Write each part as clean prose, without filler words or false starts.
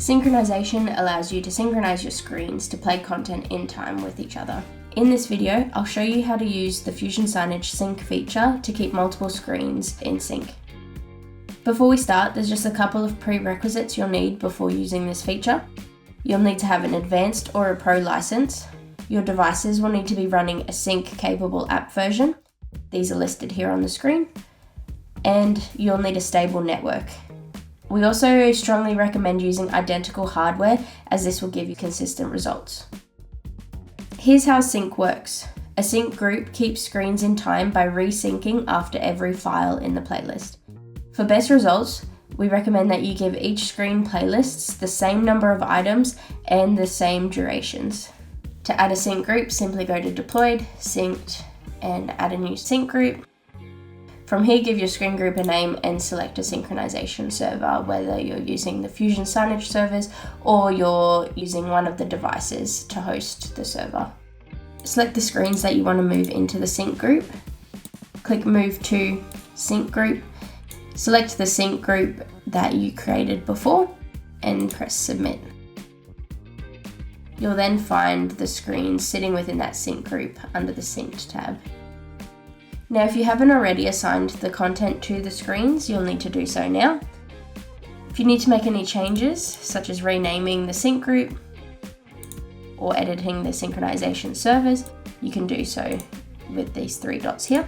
Synchronization allows you to synchronize your screens to play content in time with each other. In this video, I'll show you how to use the Fusion Signage Sync feature to keep multiple screens in sync. Before we start, there's just a couple of prerequisites you'll need before using this feature. You'll need to have an advanced or a pro license. Your devices will need to be running a sync-capable app version. These are listed here on the screen. And you'll need a stable network. We also strongly recommend using identical hardware, as this will give you consistent results. Here's how sync works. A sync group keeps screens in time by resyncing after every file in the playlist. For best results, we recommend that you give each screen playlists the same number of items and the same durations. To add a sync group, simply go to Deployed, Synced, and add a new sync group. From here, give your screen group a name and select a synchronization server, whether you're using the Fusion Signage servers or you're using one of the devices to host the server. Select the screens that you want to move into the sync group. Click Move to Sync Group. Select the sync group that you created before and press Submit. You'll then find the screens sitting within that sync group under the Synced tab. Now, if you haven't already assigned the content to the screens, you'll need to do so now. If you need to make any changes, such as renaming the sync group or editing the synchronization servers, you can do so with these three dots here.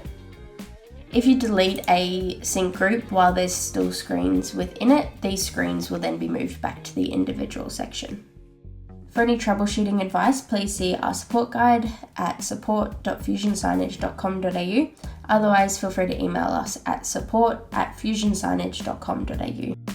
If you delete a sync group while there's still screens within it, these screens will then be moved back to the individual section. For any troubleshooting advice, please see our support guide at support.fusionsignage.com.au. Otherwise, feel free to email us at support@fusionsignage.com.au.